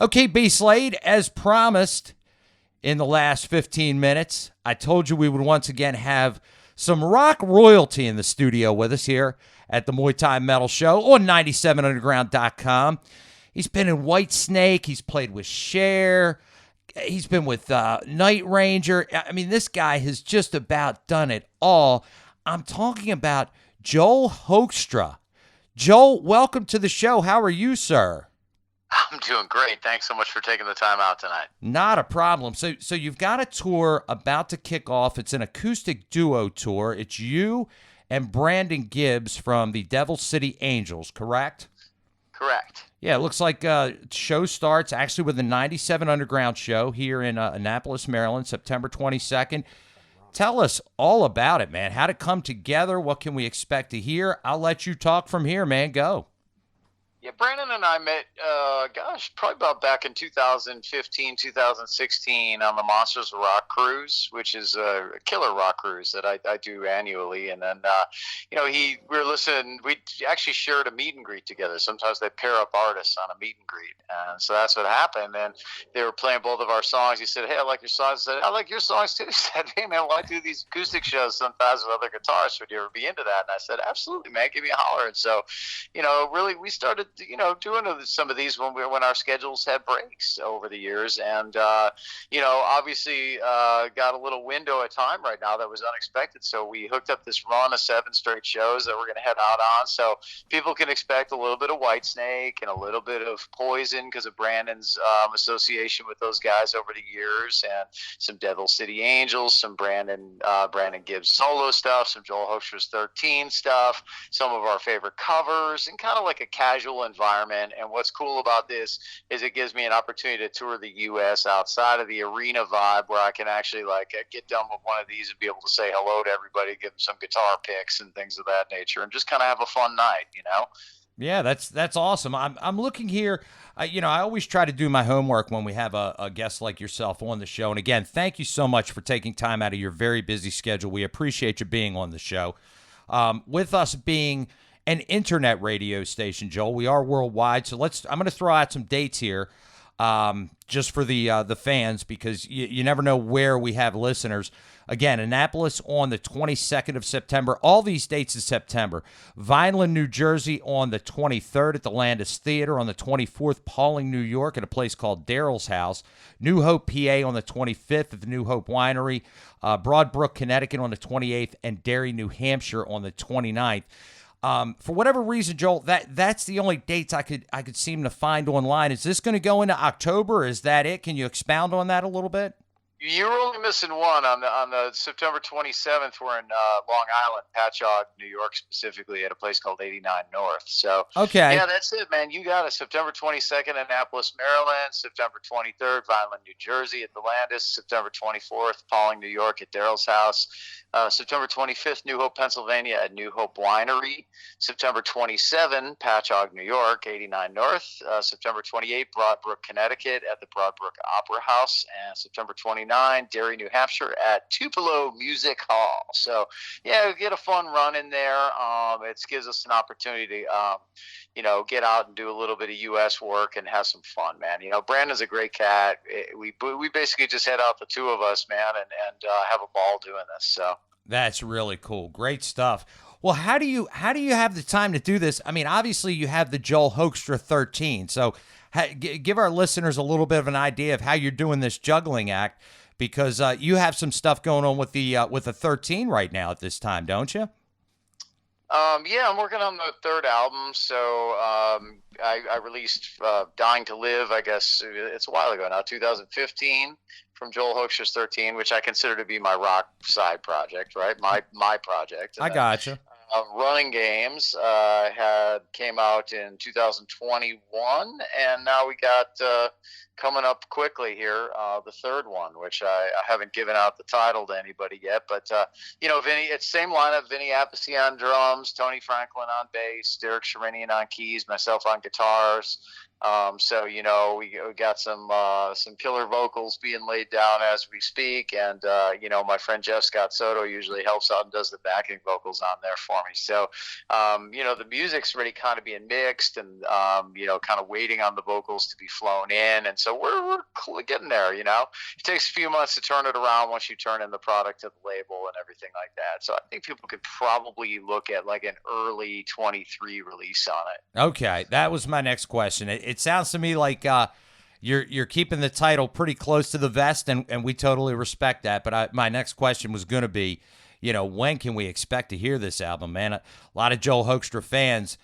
Okay, B. Slade, as promised in the last 15 minutes, I told you we would once again have some rock royalty in the studio with us here at the Muay Thai Metal Show on 97underground.com. He's been in Whitesnake. He's played with Cher. He's been with Night Ranger. I mean, this guy has just about done it all. I'm talking about Joel Hoekstra. Joel, welcome to the show. How are you, sir? I'm doing great. Thanks so much for taking the time out tonight. Not a problem. So you've got a tour about to kick off. It's an acoustic duo tour. It's you and Brandon Gibbs from the Devil City Angels, correct? Correct. Yeah, it looks like show starts actually with the 97 Underground show here in Annapolis, Maryland, September 22nd. Tell us all about it, man. How'd it come together? What can we expect to hear? I'll let you talk from here, man. Go. Yeah, Brandon and I met, probably about back in 2015, 2016 on the Monsters of Rock cruise, which is a killer rock cruise that I do annually. And then, we were listening. We actually shared a meet and greet together. Sometimes they pair up artists on a meet and greet. And so that's what happened. And they were playing both of our songs. He said, "Hey, I like your songs." I said, "I like your songs too." He said, "Hey, man, well, I do these acoustic shows sometimes with other guitarists. Would you ever be into that?" And I said, "Absolutely, man. Give me a holler." And so, really, we started doing some of these when our schedules had breaks over the years, and obviously got a little window of time right now that was unexpected. So we hooked up this run of 7 straight shows that we're going to head out on. So people can expect a little bit of Whitesnake and a little bit of Poison because of Brandon's association with those guys over the years, and some Devil City Angels, some Brandon Gibbs solo stuff, some Joel Hoekstra's 13 stuff, some of our favorite covers, and kind of like a casual environment. And what's cool about this is it gives me an opportunity to tour the U.S. outside of the arena vibe, where I can actually get done with one of these and be able to say hello to everybody, give them some guitar picks and things of that nature, and just kind of have a fun night, Yeah, that's awesome. I'm looking here. I always try to do my homework when we have a guest like yourself on the show. And again, thank you so much for taking time out of your very busy schedule. We appreciate you being on the show. With us being an internet radio station, Joel, we are worldwide. So I'm going to throw out some dates here, just for the fans, because you never know where we have listeners. Again, Annapolis on the 22nd of September. All these dates in September. Vineland, New Jersey on the 23rd at the Landis Theater. On the 24th, Pauling, New York at a place called Daryl's House. New Hope, PA on the 25th at the New Hope Winery. Broadbrook, Connecticut on the 28th. And Derry, New Hampshire on the 29th. For whatever reason, Joel, that's the only dates I could seem to find online. Is this going to go into October? Is that it? Can you expound on that a little bit? You're only missing one on the September 27th. We're in Long Island, Patchogue, New York, specifically at a place called 89 North. So okay, yeah, that's it, man. You got it. September 22nd, Annapolis, Maryland. September 23rd, Vineland, New Jersey at the Landis. September 24th, Pauling, New York at Daryl's House. September 25th, New Hope, Pennsylvania at New Hope Winery. September 27, Patchogue, New York, 89 North. September 28, Broadbrook, Connecticut at the Broadbrook Opera House. And September 29, Derry, New Hampshire at Tupelo Music Hall. So, yeah, get a fun run in there. It gives us an opportunity to, get out and do a little bit of U.S. work and have some fun, man. Brandon's a great cat. We basically just head out, the two of us, man, and have a ball doing this. So that's really cool. Great stuff. Well, how do you have the time to do this? I mean, obviously you have the Joel Hoekstra 13. So give our listeners a little bit of an idea of how you're doing this juggling act, because you have some stuff going on with the 13 right now at this time, don't you? Yeah, I'm working on the 3rd album. So I released Dying to Live, I guess it's a while ago now, 2015, from Joel Hoekstra's 13, which I consider to be my rock side project, right? My project. I gotcha. Running Games came out in 2021, and now we got coming up quickly here the 3rd one, which I haven't given out the title to anybody yet. But Vinny, it's same lineup: Vinny Appice on drums, Tony Franklin on bass, Derek Sherinian on keys, myself on guitars. So we got some killer vocals being laid down as we speak, and my friend Jeff Scott Soto usually helps out and does the backing vocals on there for me. So the music's already kind of being mixed, and kind of waiting on the vocals to be flown in, and so we're getting there. It takes a few months to turn it around once you turn in the product to the label and everything like that. So I think people could probably look at like an early 23 release on it. Okay, that was my next question. It sounds to me like you're keeping the title pretty close to the vest, and we totally respect that. But my next question was going to be, when can we expect to hear this album, man? A lot of Joel Hoekstra fans,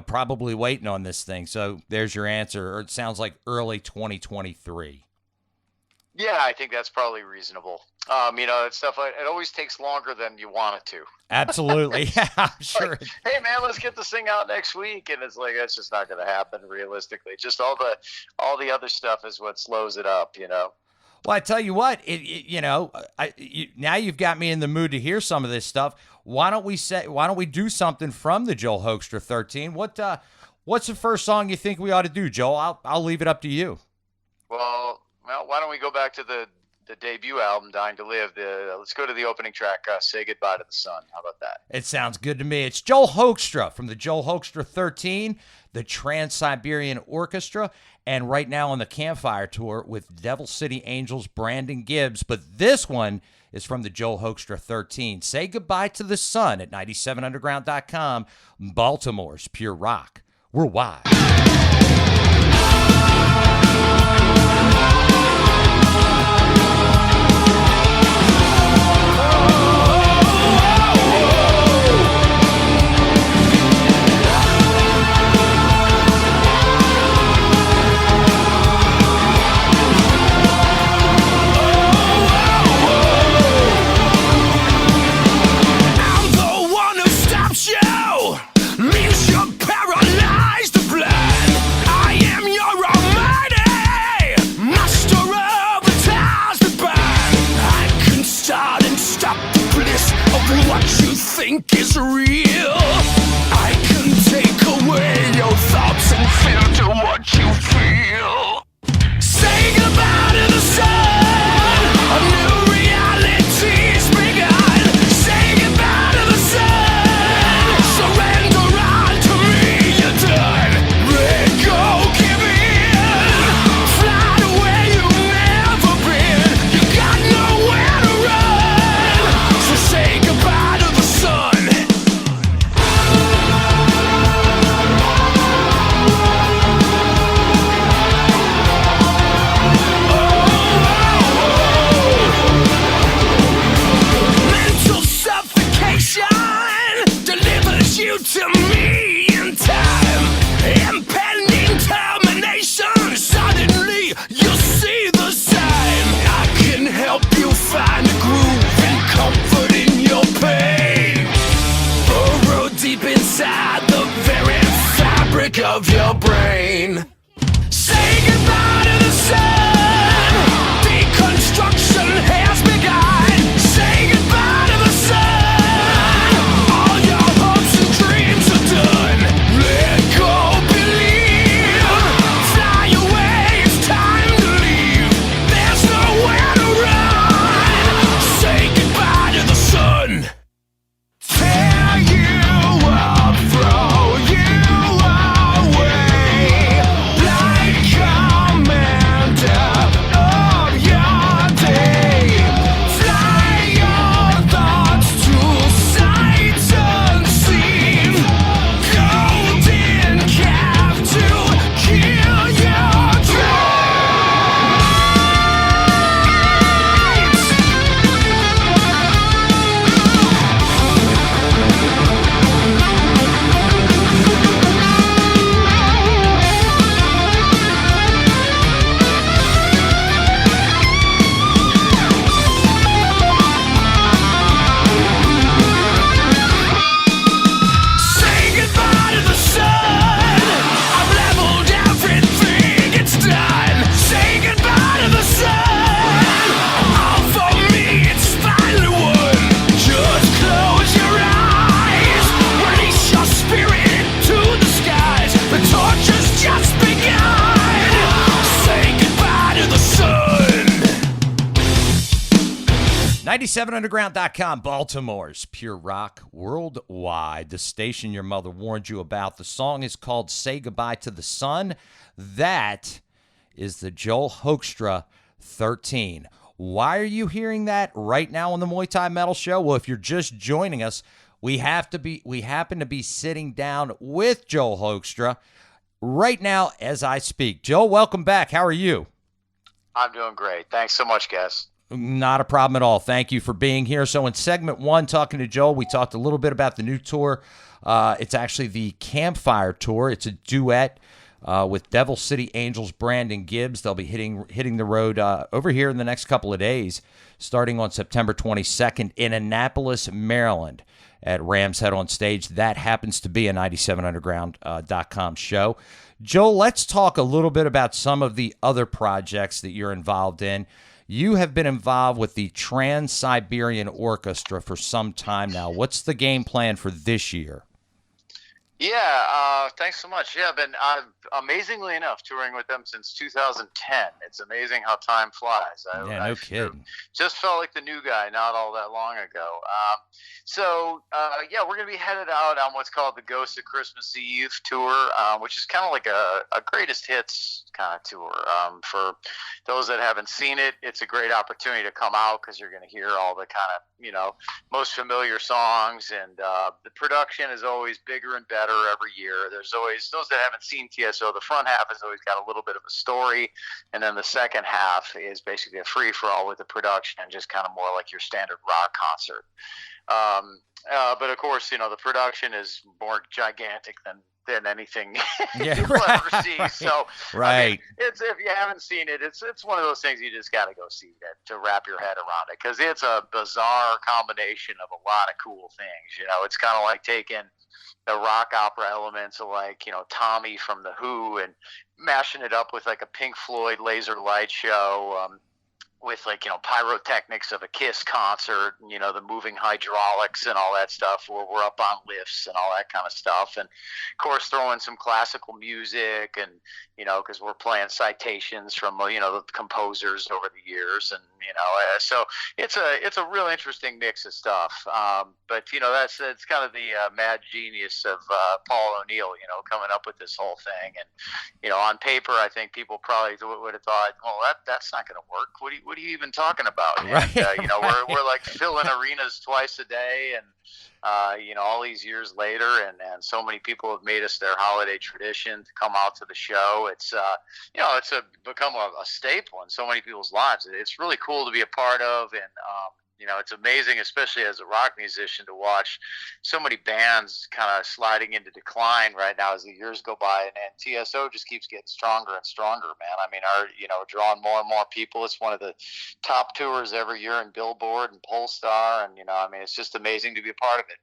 probably waiting on this thing. So there's your answer. Or it sounds like early 2023. Yeah, I think that's probably reasonable. That stuff, it always takes longer than you want it to. Absolutely. Yeah, I'm sure. Like, hey, man, let's get this thing out next week. And it's like, that's just not going to happen realistically. Just all the other stuff is what slows it up, Well, I tell you what, now you've got me in the mood to hear some of this stuff. Why don't we do something from the Joel Hoekstra 13? What's the first song you think we ought to do, Joel? I'll leave it up to you. Well, why don't we go back to the debut album, Dying to Live? Let's go to the opening track, Say Goodbye to the Sun. How about that? It sounds good to me. It's Joel Hoekstra from the Joel Hoekstra 13, the Trans-Siberian Orchestra, and right now on the Campfire Tour with Devil City Angels, Brandon Gibbs. But this one is from the Joel Hoekstra 13. Say Goodbye to the Sun at 97underground.com, Baltimore's Pure Rock. Worldwide. Means you're paralyzed to blood. I am 97underground.com, Baltimore's Pure Rock Worldwide. The station your mother warned you about. The song is called Say Goodbye to the Sun. That is the Joel Hoekstra 13. Why are you hearing that right now on the Muay Thai Metal Show? Well, if you're just joining us, we happen to be sitting down with Joel Hoekstra right now as I speak. Joel, welcome back. How are you? I'm doing great. Thanks so much, guys. Not a problem at all. Thank you for being here. So in segment 1, talking to Joel, we talked a little bit about the new tour. It's actually the Campfire Tour. It's a duet with Devil City Angels, Brandon Gibbs. They'll be hitting the road over here in the next couple of days, starting on September 22nd in Annapolis, Maryland, at Rams Head on Stage. That happens to be a 97underground.com show. Joel, let's talk a little bit about some of the other projects that you're involved in. You have been involved with the Trans-Siberian Orchestra for some time now. What's the game plan for this year? Yeah, thanks so much. Yeah, I've amazingly enough touring with them since 2010. It's amazing how time flies. No kidding. Just felt like the new guy not all that long ago. We're going to be headed out on what's called the Ghost of Christmas Eve tour, which is kind of like a greatest hits kind of tour. For those that haven't seen it, it's a great opportunity to come out because you're going to hear all the kind of, most familiar songs, and the production is always bigger and better every year. There's always, those that haven't seen TSO, the front half has always got a little bit of a story, and then the second half is basically a free-for-all with the production and just kind of more like your standard rock concert. But of course, the production is more gigantic than anything you'll ever see. So, right. I mean, if you haven't seen it, it's one of those things you just got to go see to wrap your head around it, because it's a bizarre combination of a lot of cool things. It's kind of like taking the rock opera elements of Tommy from The Who and mashing it up with like a Pink Floyd laser light show, with pyrotechnics of a Kiss concert, and the moving hydraulics and all that stuff, where we're up on lifts and all that kind of stuff, and of course throwing some classical music, and because we're playing citations from the composers over the years, and so it's a real interesting mix of stuff. But that's kind of the mad genius of Paul O'Neill, coming up with this whole thing. And on paper, I think people probably would have thought, well, that's not going to work. What are you even talking about? Right. And, we're like filling arenas twice a day, and all these years later, and so many people have made us their holiday tradition to come out to the show. It's it's become a staple in so many people's lives. It's really cool to be a part of, and it's amazing, especially as a rock musician, to watch so many bands kind of sliding into decline right now as the years go by, and TSO just keeps getting stronger and stronger, man. I mean, drawing more and more people. It's one of the top tours every year in Billboard and Polestar, and it's just amazing to be a part of it.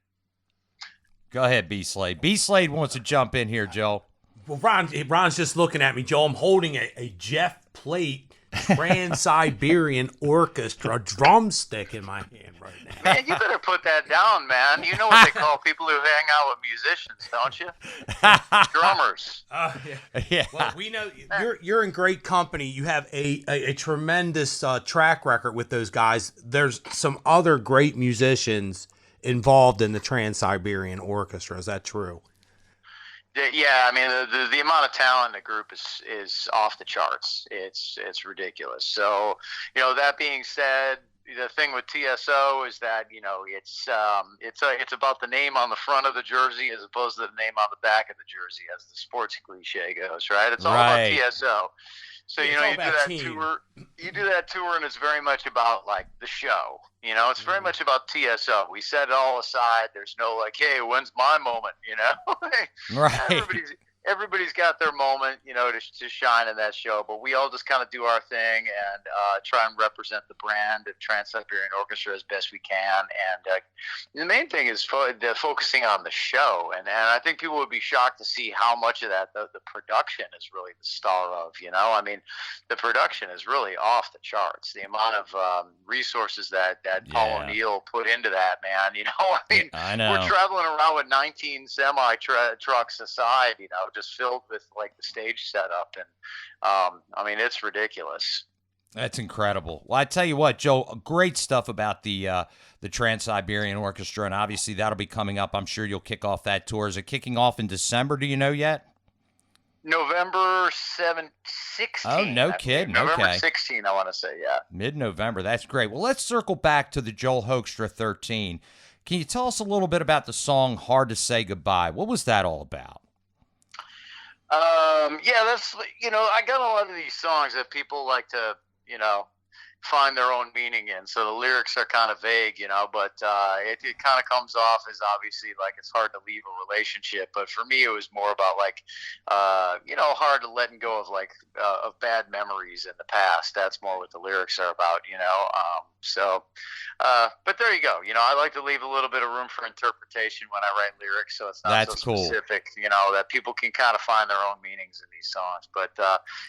Go ahead, B Slade. B Slade wants to jump in here, Joe. Well, Ron's just looking at me, Joe. I'm holding a Jeff Plate Trans-Siberian Orchestra drumstick in my hand right now. Man, you better put that down, man. You know what they call people who hang out with musicians, don't you? Drummers. Yeah. Well, we know you're in great company. You have a tremendous track record with those guys. There's some other great musicians involved in the Trans-Siberian Orchestra. Is that true? Yeah, I mean, the amount of talent in the group is off the charts. It's ridiculous. So, that being said, the thing with TSO is that it's about the name on the front of the jersey as opposed to the name on the back of the jersey, as the sports cliche goes. Right? It's all about TSO. So you do that tour, and it's very much about like the show. It's very much about TSO. We set it all aside. There's no like, hey, when's my moment? Right. Everybody's got their moment, to shine in that show. But we all just kind of do our thing and try and represent the brand of Trans-Siberian Orchestra as best we can. And the main thing is focusing on the show. And I think people would be shocked to see how much of that the production is really the star of. I mean, the production is really off the charts. The amount of resources that Paul O'Neill put into that, man. I know. We're traveling around with 19 semi trucks aside, just filled with like the stage setup, and I mean, it's ridiculous. That's incredible. Well, I tell you what, Joe, great stuff about the Trans-Siberian Orchestra, and obviously that'll be coming up. I'm sure you'll kick off that tour. Is it kicking off in December? Do you know yet? November 16th. Oh, no kidding. November Okay. 16th, I want to say, yeah. Mid-November. That's great. Well, let's circle back to the Joel Hoekstra 13. Can you tell us a little bit about the song Hard to Say Goodbye? What was that all about? Yeah, that's, I got a lot of these songs that people like to, find their own meaning in. So the lyrics are kind of vague, but it kind of comes off as obviously like it's hard to leave a relationship. But for me, it was more about like, hard to letting go of like of bad memories in the past. That's more what the lyrics are about, but there you go. I like to leave a little bit of room for interpretation when I write lyrics, so it's not That's so cool. specific, that people can kind of find their own meanings in these songs. But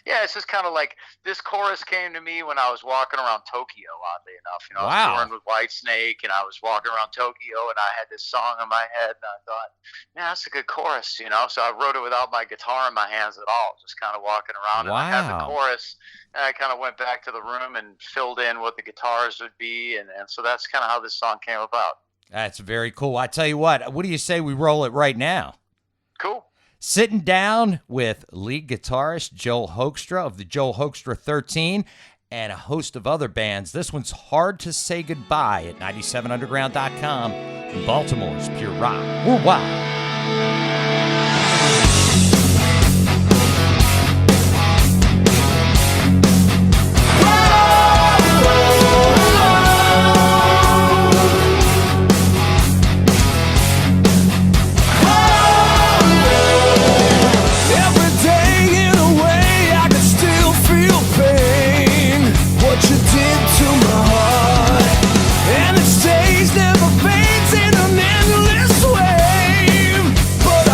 yeah, it's just kind of like this chorus came to me when I was walking around Tokyo, oddly enough. I was Wow. touring with Whitesnake, and I was walking around Tokyo, and I had this song in my head, and I thought, man, that's a good chorus, So I wrote it without my guitar in my hands at all, just kind of walking around. And I had the Wow. chorus, and I kind of went back to the room and filled in what the guitars would be, and so that's kind of how this song came about. That's very cool. I tell you what do you say we roll it right now? Cool. Sitting down with lead guitarist Joel Hoekstra of the Joel Hoekstra 13 and a host of other bands. This one's Hard to Say Goodbye at 97underground.com. Baltimore's Pure Rock. We're wild. Every day in a way I can still feel pain. What you did to my heart, and it stays, never fades in an endless way. But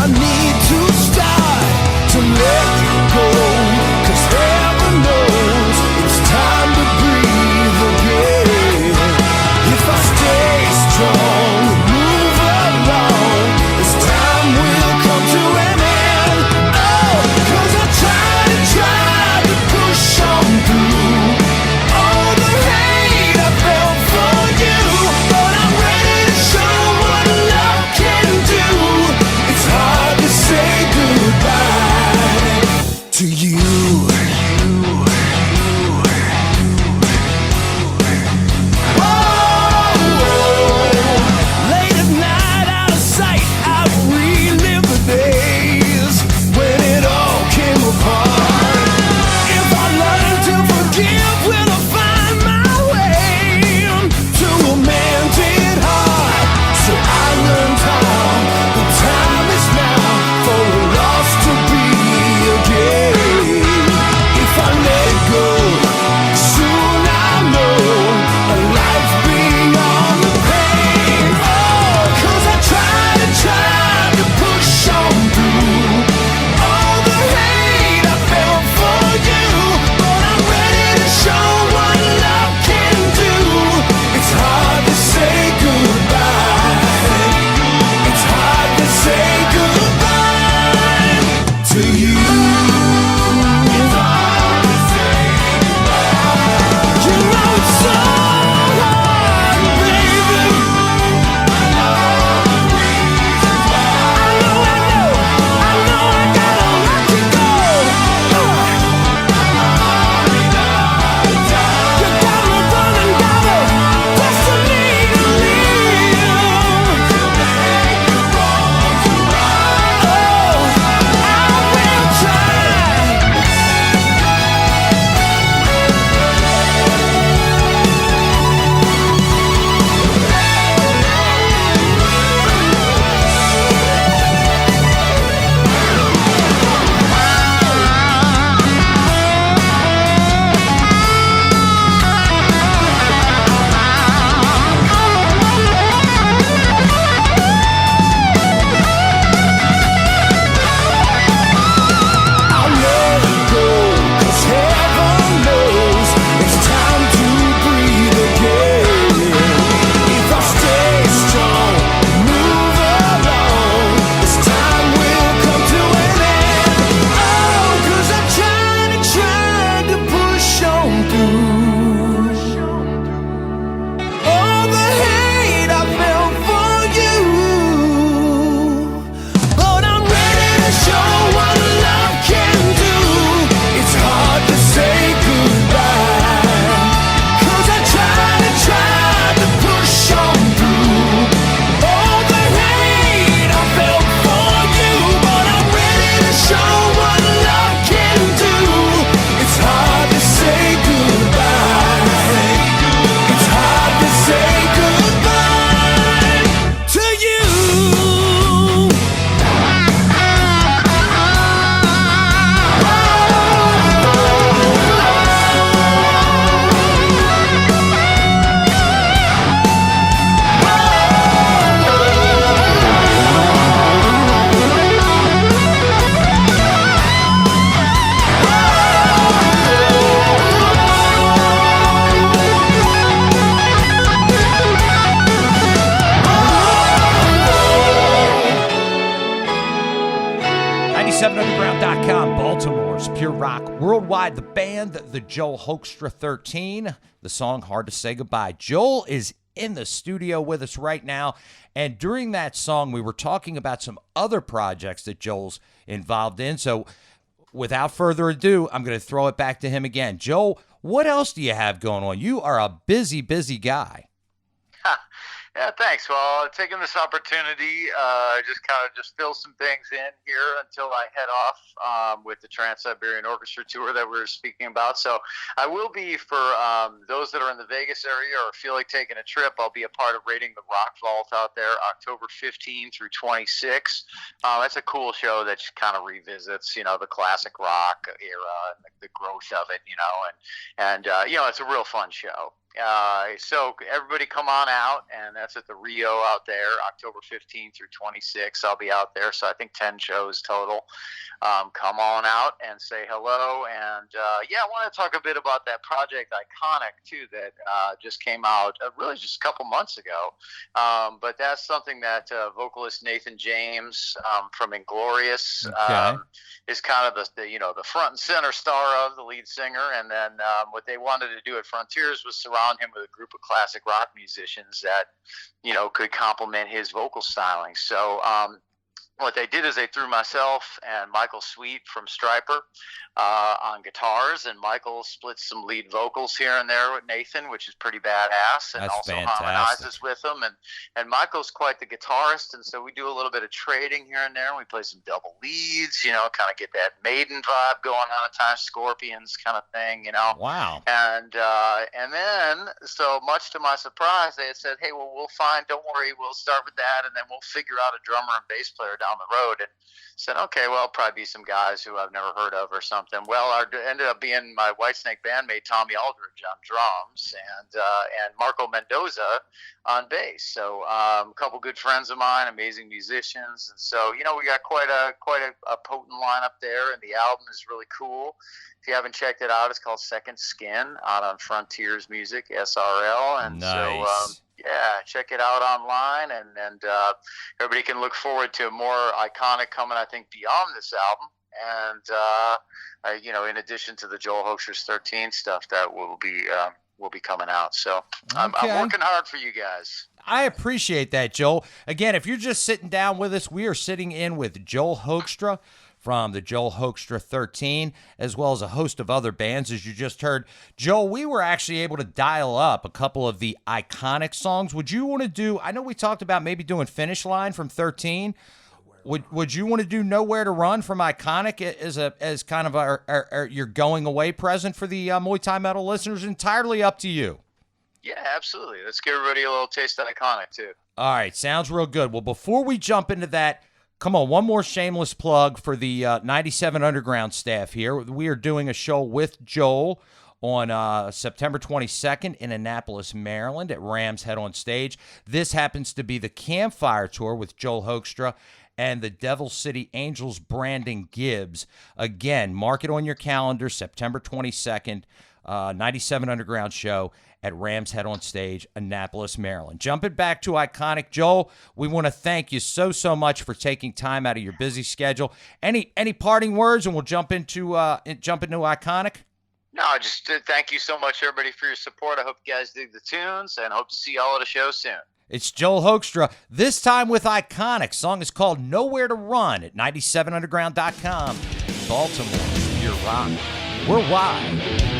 Worldwide, the band, the Joel Hoekstra 13, the song Hard to Say Goodbye. Joel is in the studio with us right now, and during that song, we were talking about some other projects that Joel's involved in, so without further ado, I'm going to throw it back to him again. Joel, what else do you have going on? You are a busy, busy guy. Yeah, thanks. Well, taking this opportunity, just fill some things in here until I head off with the Trans-Siberian Orchestra tour that we were speaking about. So I will be, for those that are in the Vegas area or feel like taking a trip, I'll be a part of Raiding the Rock Vault out there October 15 through 26. That's a cool show that kind of revisits, the classic rock era and the growth of it, and it's a real fun show. So everybody come on out, and that's at the Rio out there, October 15 through 26. I'll be out there, so I think 10 shows total. Come on out and say hello. And I want to talk a bit about that project Iconic too that just came out really just a couple months ago. But that's something that vocalist Nathan James from Inglorious is kind of the front and center star of, the lead singer. And then what they wanted to do at Frontiers was surround him with a group of classic rock musicians that could complement his vocal styling. So what they did is they threw myself and Michael Sweet from Stryper on guitars, and Michael split some lead vocals here and there with Nathan, which is pretty badass, and That's also fantastic. harmonizes with him. And Michael's quite the guitarist, and so we do a little bit of trading here and there. We play some double leads, kind of get that Maiden vibe going on at times, Scorpions kind of thing, Wow. And then, so much to my surprise, they had said, hey, well, don't worry, we'll start with that, and then we'll figure out a drummer and bass player down the road. And said, okay, well, probably be some guys who I've never heard of or something. Well, ended up being my Whitesnake bandmate Tommy Aldridge on drums, and Marco Mendoza on bass. So a couple good friends of mine, amazing musicians, and so we got quite a potent lineup there, and the album is really cool. If you haven't checked it out, it's called Second Skin, out on Frontiers Music, SRL, and Nice. check it out online, and everybody can look forward to more Iconic coming, I think, beyond this album. And in addition to the Joel Hoekstra's 13 stuff that will be coming out. So I'm working hard for you guys. I appreciate that, Joel. Again, if you're just sitting down with us, we are sitting in with Joel Hoekstra from the Joel Hoekstra 13, as well as a host of other bands, as you just heard. Joel, we were actually able to dial up a couple of the Iconic songs. Would you want to do, I know we talked about maybe doing Finish Line from 13. Would you want to do Nowhere to Run from Iconic as kind of our your going away present for the Muay Thai Metal listeners? Entirely up to you. Yeah, absolutely. Let's give everybody a little taste of Iconic too. All right, sounds real good. Well, before we jump into that, come on, one more shameless plug for the 97 Underground staff here. We are doing a show with Joel on September 22nd in Annapolis, Maryland at Rams Head on Stage. This happens to be the Campfire Tour with Joel Hoekstra and the Devil City Angels branding Gibbs. Again, mark it on your calendar, September 22nd, 97 Underground show at Rams Head on Stage, Annapolis, Maryland. Jumping back to Iconic, Joel, we want to thank you so much for taking time out of your busy schedule. Any parting words, and we'll jump into Iconic? No, just thank you so much, everybody, for your support. I hope you guys dig the tunes, and hope to see y'all at a show soon. It's Joel Hoekstra, this time with Iconic. Song is called Nowhere to Run at 97underground.com. Baltimore, you're rock. We're wide.